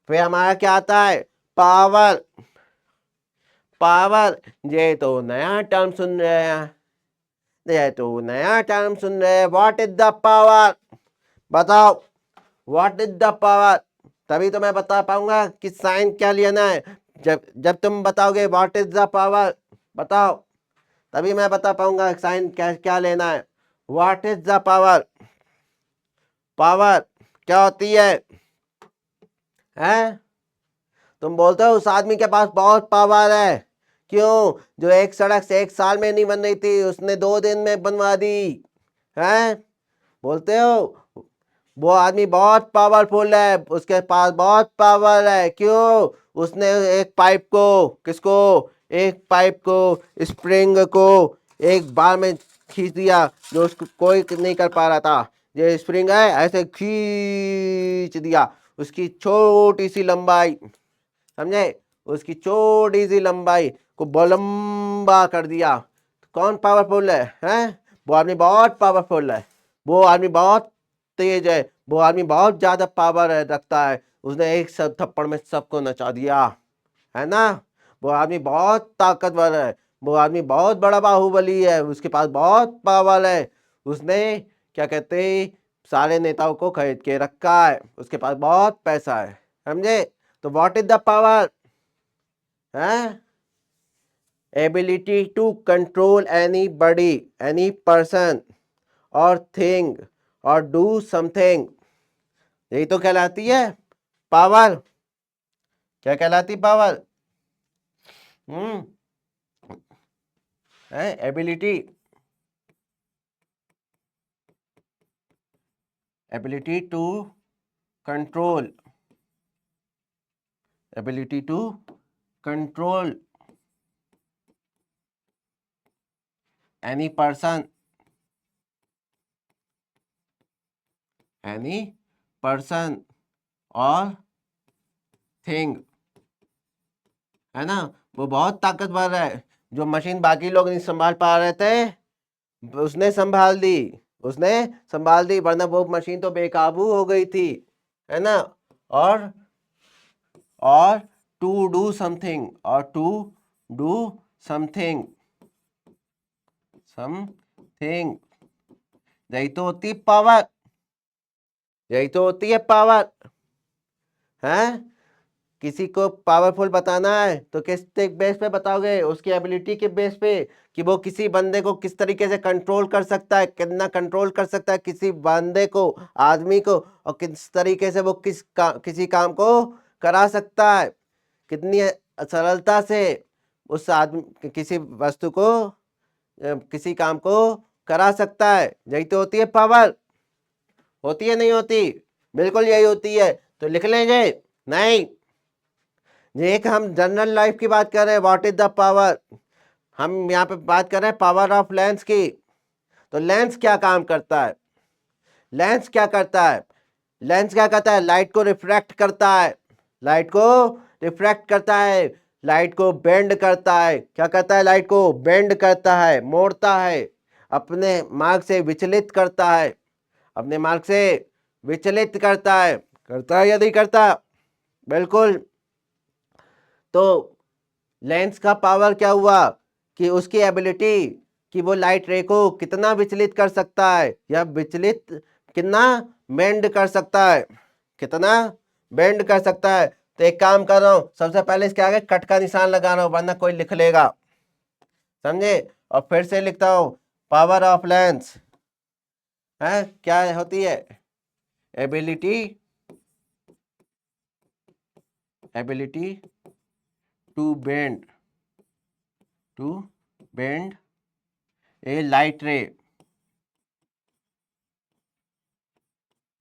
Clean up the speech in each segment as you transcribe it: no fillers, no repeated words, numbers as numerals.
फिर हमारा क्या आता है, पावर। पावर, ये तो नया टर्म सुन रहे हैं, ये तो नया टर्म सुन रहे हैं। व्हाट इज द पावर, बताओ व्हाट इज द पावर। तभी तो मैं बता पाऊंगा कि साइन क्या लेना है। जब जब तुम बताओगे व्हाट इज द पावर, बताओ, तभी मैं बता पाऊंगा साइन क्या क्या लेना है। What is the power, power क्या होती है? हैं? तुम बोलते हो उस आदमी के पास बहुत पावर है, क्यों? जो एक सड़क से एक साल में नहीं बन रही थी उसने 2 दिन में बनवा दी। हैं? बोलते हो वो आदमी बहुत पावरफुल है, उसके पास बहुत पावर है, क्यों? उसने एक पाइप को, किसको, एक पाइप को, स्प्रिंग को एक बार में खींच दिया, जो उसको कोई नहीं कर पा रहा था। ये स्प्रिंग है, ऐसे खींच दिया, उसकी छोटी सी लंबाई, समझे, उसकी छोटी सी लंबाई को बहुत लंबा कर दिया। कौन पावरफुल है? हैं? वो आदमी बहुत पावरफुल है, वो आदमी बहुत तेज है, वो आदमी बहुत ज्यादा पावर रखता है, उसने एक सब थप्पड़ में सबको नचा दिया, है ना? वो आदमी बहुत ताकतवर है, वो आदमी बहुत बड़ा बाहुबली है, उसके पास बहुत पावर है, उसने क्या कहते हैं, सारे नेताओं को खरीद के रखा है, उसके पास बहुत पैसा है, समझे? तो व्हाट इज द पावर है? Ability to control anybody, any person और थिंग और डू समथिंग, यही तो कहलाती है पावर। क्या कहलाती पावर? हम्म है ability, ability to control, ability to control any person, any person और थिंग, है ना? वो बहुत ताकतवर है, जो मशीन बाकी लोग नहीं संभाल पा रहे थे उसने संभाल दी, उसने संभाल दी, वरना वो मशीन तो बेकाबू हो गई थी, है ना? और और टू डू समथिंग, और टू डू समथिंग, समथिंग, यही तो होती है पावर, यही तो होती है पावर, है? किसी को पावरफुल बताना है तो किस बेस पे बताओगे? उसकी एबिलिटी के बेस पे, कि वो किसी बंदे को किस तरीके से कंट्रोल कर सकता है, कितना कंट्रोल कर सकता है किसी बंदे को, आदमी को, और किस तरीके से वो किसी काम को करा सकता है, कितनी सरलता से उस आदमी किसी वस्तु को किसी काम को करा सकता है, यही तो होती है पावर। होती है नहीं होती? बिल्कुल यही होती है। तो लिख लेंगे? नहीं, एक हम जनरल लाइफ की बात कर रहे हैं, व्हाट इज द पावर, हम यहाँ पे बात कर रहे हैं पावर ऑफ लेंस की। तो लेंस क्या काम करता है? लेंस क्या करता है? लेंस क्या करता है? लाइट को रिफ्रैक्ट करता है, लाइट को रिफ्रैक्ट करता है, लाइट को बेंड करता है। क्या करता है? लाइट को बेंड करता है, मोड़ता है, अपने मार्ग से विचलित करता है, अपने मार्ग से विचलित करता है या नहीं करता? बिल्कुल। तो लेंस का पावर क्या हुआ, कि उसकी एबिलिटी कि वो लाइट रे को कितना विचलित कर सकता है, या विचलित कितना बेंड कर सकता है, कितना बेंड कर सकता है। तो एक काम कर रहा हूं, सबसे पहले इसके आगे कट का निशान लगा रहा हूं, वरना कोई लिख लेगा, समझे? और फिर से लिखता हूं, पावर ऑफ लेंस है क्या होती है? Ability, ability to bend, to bend a light ray,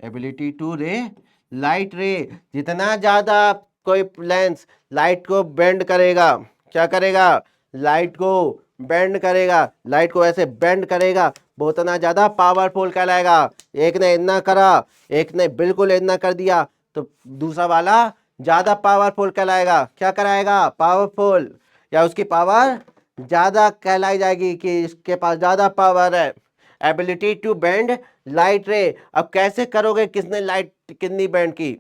ability to ray light ray. जितना ज्यादा कोई लेंस लाइट को बेंड करेगा, क्या करेगा? लाइट को बेंड करेगा, लाइट को ऐसे बेंड करेगा, वो उतना ज्यादा पावरफुल कहलाएगा। एक ने इतना करा, एक ने बिल्कुल इतना कर दिया, तो दूसरा वाला ज्यादा पावरफुल कहलाएगा। क्या कराएगा? पावरफुल, या उसकी पावर ज्यादा कहलाई जाएगी, कि इसके पास ज्यादा पावर है। एबिलिटी टू बेंड लाइट रे, अब कैसे करोगे, किसने लाइट कितनी बेंड की,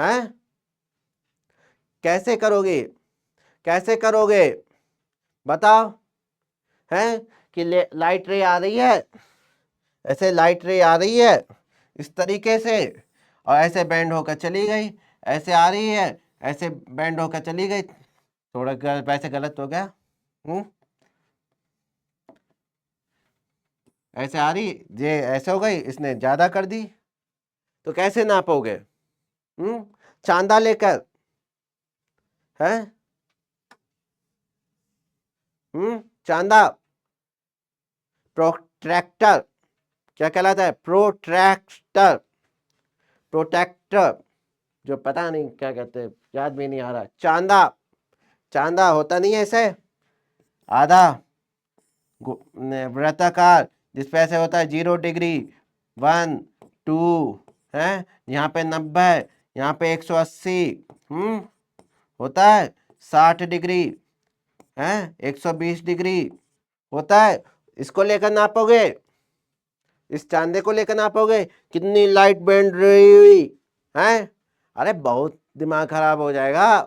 हैं? कैसे करोगे, कैसे करोगे बताओ? हैं कि लाइट रे आ रही है, ऐसे लाइट रे आ रही है इस तरीके से, और ऐसे बैंड होकर चली गई, ऐसे आ रही है, ऐसे बैंड होकर चली गई। थोड़ा वैसे गलत हो गया। ऐसे आ रही, ये ऐसे हो गई, इसने ज्यादा कर दी, तो कैसे नापोगे? चांदा लेकर, है? चांदा, प्रोट्रैक्टर, क्या कहलाता है? प्रोट्रैक्टर, प्रोटेक्टर, जो पता नहीं क्या कहते हैं, याद भी नहीं आ रहा। चांदा, चांदा होता नहीं है ऐसे आधा वृत्ताकार, जिसपे ऐसे होता है 0 डिग्री, 1 2 है, यहाँ पे 90, यहाँ पे 180, होता है 60 डिग्री, है 120 डिग्री होता है। इसको लेकर नापोगे, इस चांदे को लेकर नापोगे कितनी लाइट बैंड रही हुई है? अरे बहुत दिमाग खराब हो जाएगा,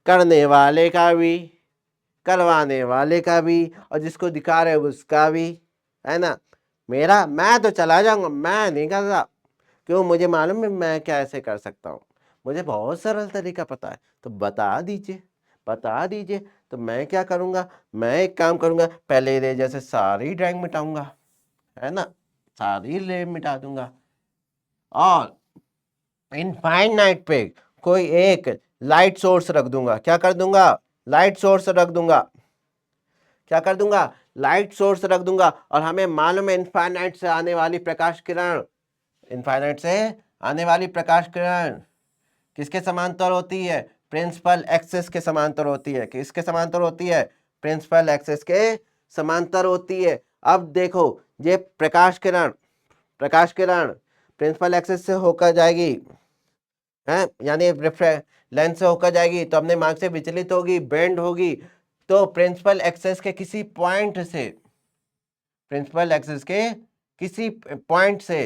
करने वाले का भी, करवाने वाले का भी, और जिसको दिखा रहे उसका भी, है ना? मैं तो चला जाऊंगा, मैं नहीं कर रहा। क्यों? मुझे मालूम है मैं कैसे कर सकता हूँ, मुझे बहुत सरल तरीका पता है, तो बता दीजिए, बता दीजिए। तो मैं क्या करूँगा, मैं एक काम करूँगा, पहले इरेजर से सारी ड्राइंग मिटाऊंगा, है ना, सारी ले मिटा दूंगा, और इनफाइनाइट पे कोई एक लाइट सोर्स रख दूंगा। क्या कर दूंगा? लाइट सोर्स रख दूंगा। क्या कर दूंगा? लाइट सोर्स रख दूंगा। और हमें मालूम है इनफाइनाइट से आने वाली प्रकाश किरण, इनफाइनाइट से आने वाली प्रकाश किरण किसके समांतर होती है? प्रिंसिपल एक्सिस के समांतर होती है। किसके समांतर होती है? प्रिंसिपल एक्सिस के समांतर होती है। अब देखो, ये प्रकाश किरण, प्रकाश किरण प्रिंसिपल एक्सिस से होकर जाएगी, है यानी लेंस से होकर जाएगी, तो अपने मार्ग से विचलित होगी, बेंड होगी, तो प्रिंसिपल एक्सिस के किसी पॉइंट से, प्रिंसिपल एक्सिस के किसी पॉइंट से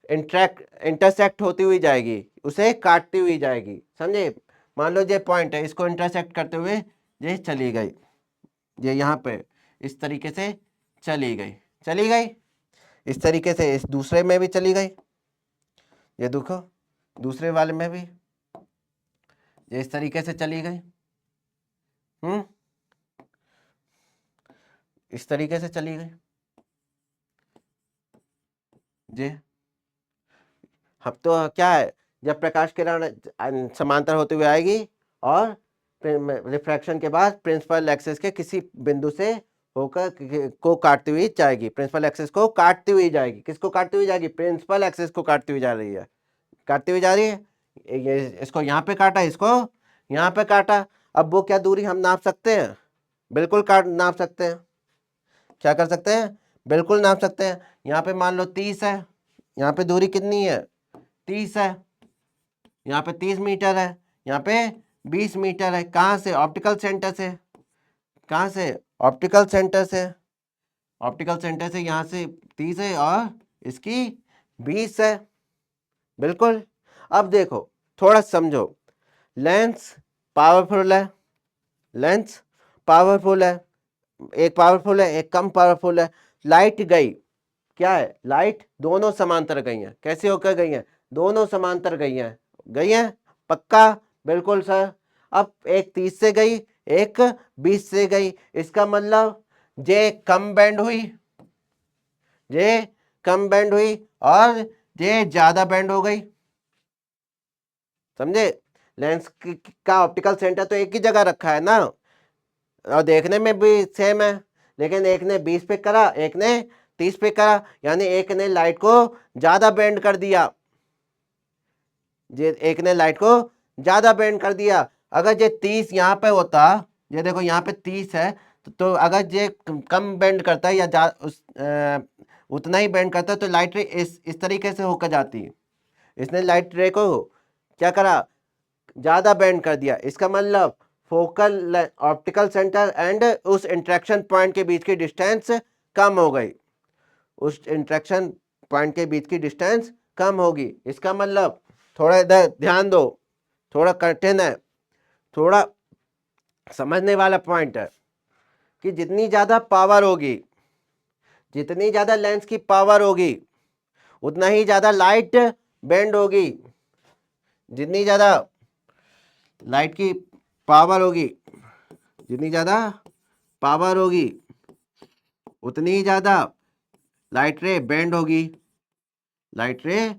इंटरसेक्ट होती हुई जाएगी, उसे काटती हुई जाएगी, समझे? मान लो ये पॉइंट है, इसको इंटरसेक्ट करते हुए ये चली गई, ये यहाँ पे इस तरीके से चली गई, चली गई इस तरीके से, इस दूसरे में भी चली गई, ये देखो दूसरे वाले में भी ये इस तरीके से चली गई, इस तरीके से चली गई जी। अब तो क्या है, जब प्रकाश किरण समांतर होते हुए आएगी और रिफ्रैक्शन के बाद प्रिंसिपल एक्सिस के किसी बिंदु से होकर को काटती हुई जाएगी, प्रिंसिपल एक्सिस को काटती हुई जाएगी। किसको काटती हुई जाएगी? प्रिंसिपल एक्सिस को काटती हुई जा रही है, काटती हुई जा रही है। ये इसको यहाँ पे काटा, इसको यहाँ पे काटा। अब वो क्या दूरी हम नाप सकते हैं? बिल्कुल नाप सकते हैं। क्या कर सकते हैं? बिल्कुल नाप सकते हैं। यहाँ पे मान लो 30 है, यहाँ पे दूरी कितनी है? 30 है, यहाँ पे 30 मीटर है, यहाँ पे 20 मीटर है। कहाँ से? ऑप्टिकल सेंटर से। कहाँ से? ऑप्टिकल सेंटर से। ऑप्टिकल सेंटर से यहाँ से 30 है और इसकी 20 है, बिल्कुल। अब देखो, थोड़ा समझो, लेंस पावरफुल है, लेंस पावरफुल है, एक पावरफुल है एक कम पावरफुल है। लाइट गई, क्या है? लाइट दोनों समांतर गई हैं। कैसे होकर गई हैं? दोनों समांतर गई हैं, गई हैं, पक्का? बिल्कुल सर। अब एक 30 से गई, एक 20 से गई, इसका मतलब जे कम बैंड हुई, जे कम बैंड हुई और जे ज्यादा बैंड हो गई, समझे? लेंस का ऑप्टिकल सेंटर तो एक ही जगह रखा है ना, और देखने में भी सेम है, लेकिन एक ने 20 पे करा, एक ने 30 पे करा, यानी एक ने लाइट को ज्यादा बेंड कर दिया, एक ने लाइट को ज्यादा बेंड कर दिया। अगर ये 30 यहाँ पे होता, ये देखो यहाँ पे 30 है, तो अगर ये कम बेंड करता है या उतना ही बेंड करता है, तो लाइट रे इस तरीके से होकर जाती है। इसने लाइट रे को क्या करा? ज्यादा बेंड कर दिया। इसका मतलब फोकल ऑप्टिकल सेंटर एंड उस इंटरेक्शन पॉइंट के बीच की डिस्टेंस कम हो गई, उस इंटरेक्शन पॉइंट के बीच की डिस्टेंस कम होगी। इसका मतलब थोड़ा इधर ध्यान दो, थोड़ा कठिन है, थोड़ा समझने वाला पॉइंट है कि जितनी ज़्यादा पावर होगी, जितनी ज़्यादा लेंस की पावर होगी, उतना ही ज़्यादा लाइट बेंड होगी। जितनी ज़्यादा लाइट की पावर होगी, जितनी ज़्यादा पावर होगी, उतनी ही ज़्यादा लाइट रे बेंड होगी, लाइट रे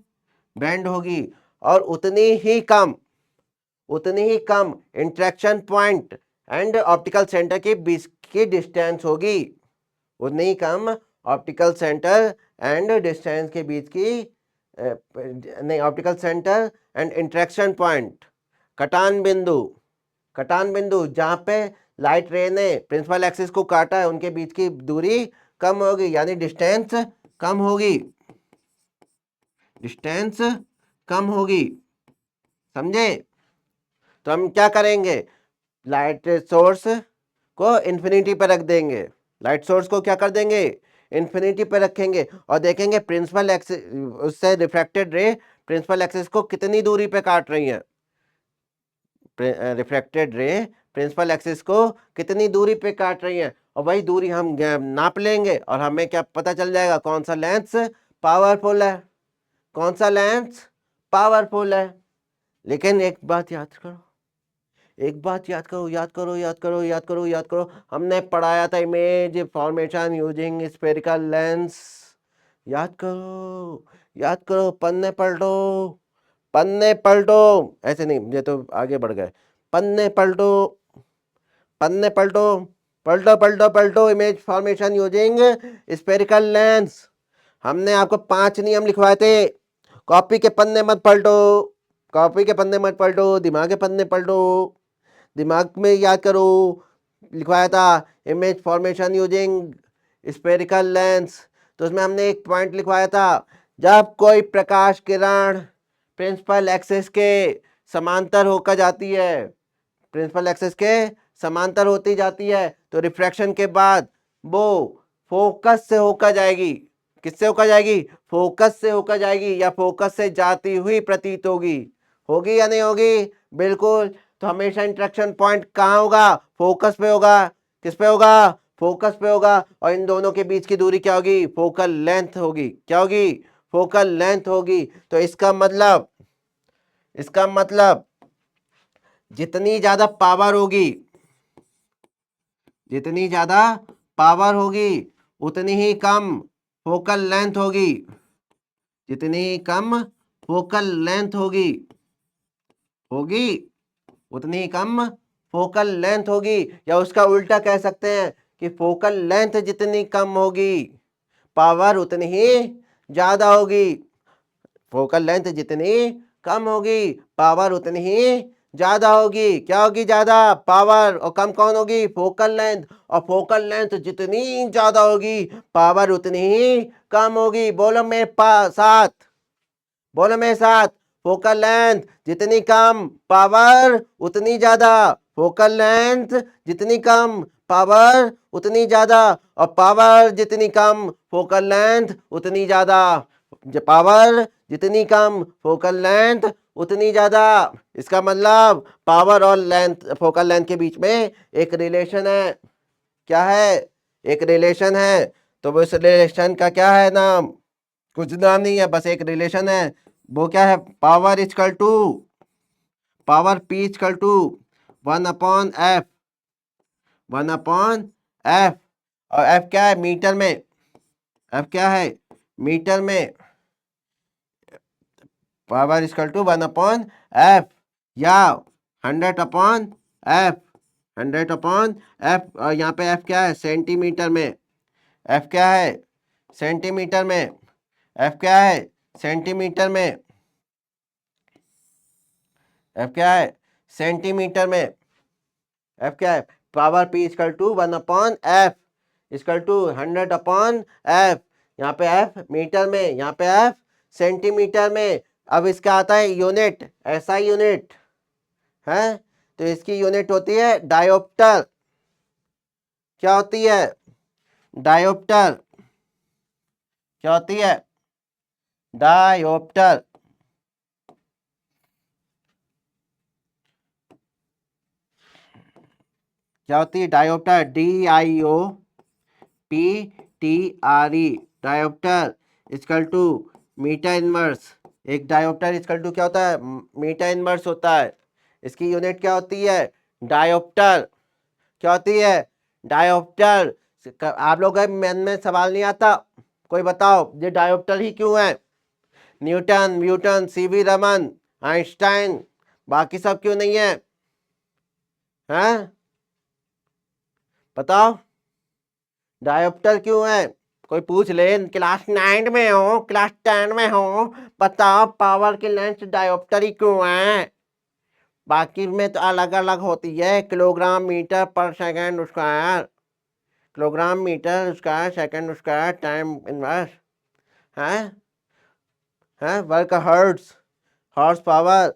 बेंड होगी, और उतनी ही कम interaction point and optical centre के बीच की डिस्टेंस होगी, उतनी ही कम ऑप्टिकल सेंटर एंड डिस्टेंस के बीच की नहीं, optical centre and interaction point, कटान बिंदु जहाँ पे लाइट रे ने प्रिंसिपल एक्सिस को काटा है, उनके बीच की दूरी कम होगी, यानी डिस्टेंस कम होगी, डिस्टेंस कम होगी। समझे? तो हम क्या करेंगे, लाइट सोर्स को इन्फिनिटी पर रख देंगे, लाइट सोर्स को क्या कर देंगे, इन्फिनिटी पर रखेंगे, और देखेंगे प्रिंसिपल एक्सिस, उससे रिफ्रैक्टेड रे प्रिंसिपल एक्सिस को कितनी दूरी पे काट रही है, रिफ्रैक्टेड रे प्रिंसिपल एक्सिस को कितनी दूरी पे काट रही है, और वही दूरी हम नाप लेंगे और हमें क्या पता चल जाएगा, कौन सा लेंस पावरफुल है, कौन सा लेंस पावरफुल है। लेकिन एक बात याद करो, एक बात याद करो, याद करो, याद करो, याद करो, याद करो, हमने पढ़ाया था image formation using spherical lens. याद करो, याद करो, पन्ने पलटो, पन्ने पलटो, ऐसे नहीं, ये तो आगे बढ़ गए, पन्ने पलटो, पन्ने पलटो, पलटो पलटो पलटो, image formation using spherical lens. हमने आपको 5 नियम लिखवाए थे, कॉपी के पन्ने मत पलटो, कॉपी के पन्ने मत पलटो, दिमाग के पन्ने पलटो, दिमाग में याद करो। लिखवाया था image formation using spherical lens, तो उसमें हमने एक पॉइंट लिखवाया था, जब कोई प्रकाश किरण प्रिंसिपल एक्सिस के समांतर होकर जाती है, प्रिंसिपल एक्सिस के समांतर होती जाती है, तो रिफ्रैक्शन के बाद वो फोकस से होकर जाएगी, किससे होकर जाएगी, फोकस से होकर जाएगी, या फोकस से जाती हुई प्रतीत होगी, होगी या नहीं होगी, बिल्कुल। तो हमेशा इंटरेक्शन पॉइंट कहाँ होगा, फोकस पे होगा, किस पे होगा, फोकस पे होगा, और इन दोनों के बीच की दूरी क्या होगी, फोकल लेंथ होगी, क्या होगी, फोकल लेंथ होगी। तो इसका मतलब जितनी ज्यादा पावर होगी, जितनी ज्यादा पावर होगी, उतनी ही कम फोकल लेंथ होगी, जितनी कम फोकल लेंथ होगी, उतनी कम फोकल लेंथ होगी, या उसका उल्टा कह सकते हैं कि फोकल लेंथ जितनी कम होगी, पावर उतनी ही ज्यादा होगी, फोकल लेंथ जितनी कम होगी, पावर उतनी ही ज्यादा होगी। क्या होगी, ज्यादा पावर, और कम कौन होगी, फोकल लेंथ, और फोकल लेंथ जितनी ज्यादा होगी, पावर उतनी ही कम होगी। बोलो मेरे साथ, बोलो मेरे साथ, फोकल लेंथ जितनी कम, पावर उतनी ज्यादा, फोकल लेंथ जितनी कम, पावर उतनी ज्यादा, और पावर जितनी कम, फोकल लेंथ उतनी ज्यादा, पावर जितनी कम, फोकल लेंथ उतनी ज्यादा। इसका मतलब पावर और लेंथ, फोकल लेंथ के बीच में एक रिलेशन है, क्या है, एक रिलेशन है। तो वो इस रिलेशन का क्या है नाम, कुछ नाम नहीं है, बस एक रिलेशन है। वो क्या है, power is equal to, power P is equal to 1/f, 1/f, और f क्या है, मीटर में, f क्या है, मीटर में, पावर इजकल टू 1/f, या 100/f, 100/f, और यहाँ पे f क्या है, सेंटीमीटर में, f क्या है, सेंटीमीटर में, f क्या है, सेंटीमीटर में, f क्या है, सेंटीमीटर में, f क्या है, power p is equal to 1/f is equal to 100/f, यहाँ पे f मीटर में, यहाँ पे f सेंटीमीटर में। अब इसका आता है यूनिट, ऐसा यूनिट है, तो इसकी यूनिट होती है डायोप्टर। क्या होती है, डायोप्टर, क्या होती है, डायोप्टर, क्या होती है dioptre, DIOPTRE, dioptre equal to metre inverse. एक डायोप्टर इक्वल टू क्या होता है, मीटर इनवर्स होता है। इसकी यूनिट क्या होती है, डायोप्टर। क्या होती है, डायोप्टर। आप लोग मन में सवाल नहीं आता, कोई बताओ ये डायोप्टर ही क्यों है, Newton, Newton, CV Raman, Einstein, बाकी सब क्यों नहीं है, हैं बताओ डायोप्टर क्यों है। कोई पूछ ले क्लास 9 में हो, क्लास 10 में हो, बताओ पावर की लेंथ डायोप्टर ही क्यों है। बाकी में तो अलग अलग होती है, kilogram metre per second square, kilogram metre square second square time inverse है, वर्क हर्ट्ज, हॉर्स पावर,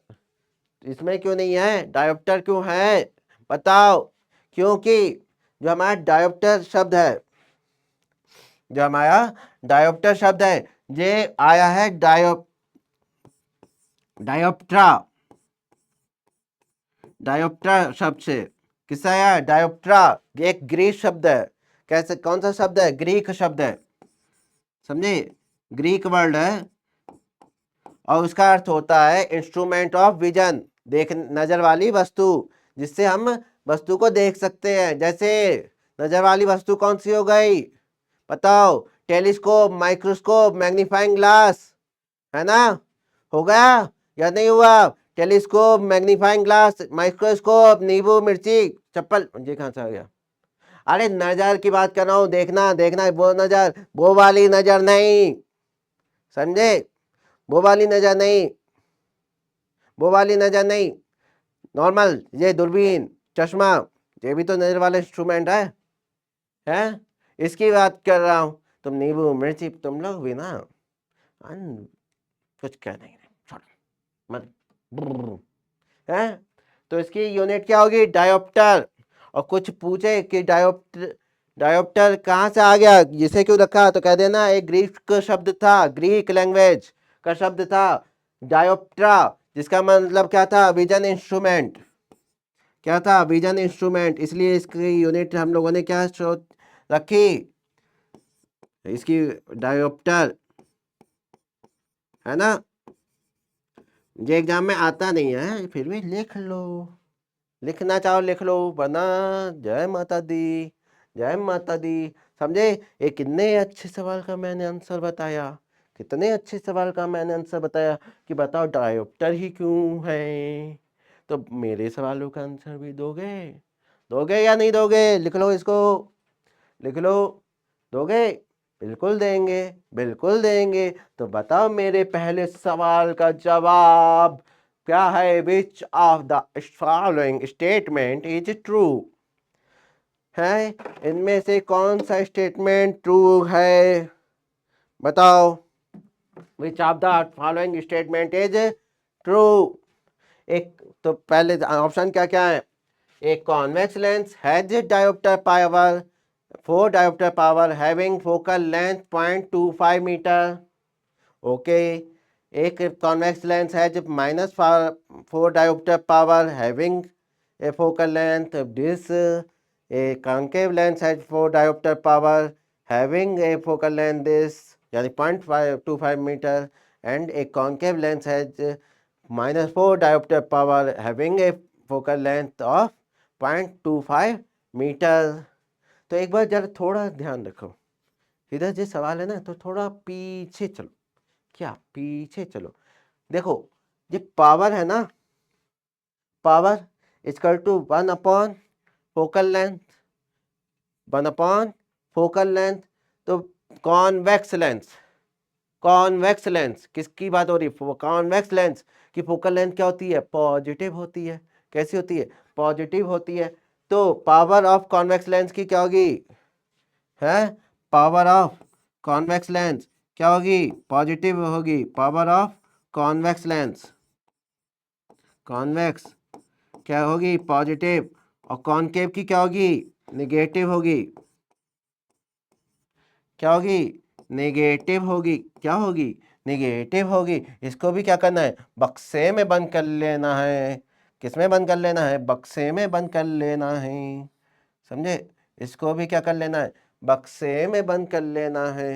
इसमें क्यों नहीं है, डायोप्टर क्यों है बताओ। क्योंकि जो हमारा डायोप्टर शब्द है, जो हमारा डायोप्टर शब्द है, ये आया है डायोप्ट्रा, डायोप्ट्रा शब्द से। किससे आया, डायोप्ट्रा। ये एक ग्रीक शब्द है। कैसे, कौन सा शब्द है, ग्रीक शब्द है, समझे, ग्रीक वर्ड है। और उसका अर्थ होता है इंस्ट्रूमेंट ऑफ विजन, देख, नजर वाली वस्तु, जिससे हम वस्तु को देख सकते हैं। जैसे नजर वाली वस्तु कौन सी हो गई बताओ, टेलीस्कोप, माइक्रोस्कोप, मैग्नीफाइंग ग्लास, है ना, हो गया या नहीं हुआ, टेलीस्कोप, मैग्नीफाइंग ग्लास, माइक्रोस्कोप, नींबू मिर्ची चप्पल, ये कहाँ से आ गया। अरे नजर की बात कर रहा हूँ, देखना देखना, वो नजर, वो वाली नजर नहीं, समझे, वो वाली नजर नहीं, वो वाली नजर नहीं, नॉर्मल, ये दूरबीन, चश्मा, ये भी तो नजर वाला इंस्ट्रूमेंट है इसकी बात कर रहा हूँ। तुम नींबू मिर्ची, तुम लोग भी ना कुछ कह नहीं रहे, छोड़ो मत, है। तो इसकी यूनिट क्या होगी, डायोप्टर। और कुछ पूछे कि डायोप्टर, डायोप्टर कहाँ से आ गया, जिसे क्यों रखा, तो कह देना एक ग्रीक का शब्द था, ग्रीक लैंग्वेज का शब्द था डायोप्ट्रा, जिसका मतलब क्या था, विजन इंस्ट्रूमेंट। क्या था, विजन इंस्ट्रूमेंट, इसलिए इसकी यूनिट हम लोगों ने क्या रखी, इसकी डायोप्टर, है ना। ये एग्जाम में आता नहीं है, फिर भी लिख लो, लिखना चाहो लिख लो, वरना जय माता दी, जय माता दी, समझे। ये कितने अच्छे सवाल का मैंने आंसर बताया, कितने अच्छे सवाल का मैंने आंसर बताया कि बताओ डायोप्टर ही क्यों है। तो मेरे सवालों का आंसर भी दोगे, दोगे या नहीं दोगे, लिख लो इसको, लिख लो, दोगे, बिल्कुल देंगे, बिल्कुल देंगे। तो बताओ मेरे पहले सवाल का जवाब क्या है, which of the following statement is true, है इनमें से कौन सा स्टेटमेंट ट्रू है बताओ, which of the following statement is true. एक तो पहले ऑप्शन क्या क्या है, एक convex lens has dioptre power 4 diopter power having focal length 0.25 metre, okay. एक कॉन्वेक्स लेंस है जब -4 diopter power having a focal length this, a concave lens has 4 diopter power having a focal length this, यानी 0.25 metre, and a concave lens has -4 diopter power having a focal length of 0.25 metre. तो एक बार जरा थोड़ा ध्यान रखो, इधर जो सवाल है ना, तो थोड़ा पीछे चलो, क्या पीछे चलो, देखो ये पावर है ना, पावर इक्वल टू 1/फोकल लेंथ, 1/फोकल लेंथ। तो कॉन्वेक्स लेंस, कॉन्वेक्स लेंस किसकी बात हो रही है, कॉन्वेक्स लेंस की फोकल लेंथ क्या होती है, पॉजिटिव होती है। कैसी होती है, पॉजिटिव होती है। तो पावर ऑफ कॉन्वेक्स लेंस की क्या होगी, है, पावर ऑफ कॉन्वेक्स लेंस क्या होगी, पॉजिटिव होगी, power of convex lens, convex क्या होगी, पॉजिटिव, और कॉनकेव की क्या होगी, नेगेटिव होगी, क्या होगी, नेगेटिव होगी, क्या होगी, नेगेटिव होगी। इसको भी क्या करना है, बक्से में बंद कर लेना है, किसमें बंद कर लेना है, बक्से में बंद कर लेना है, समझे? इसको भी क्या कर लेना है, बक्से में बंद कर लेना है।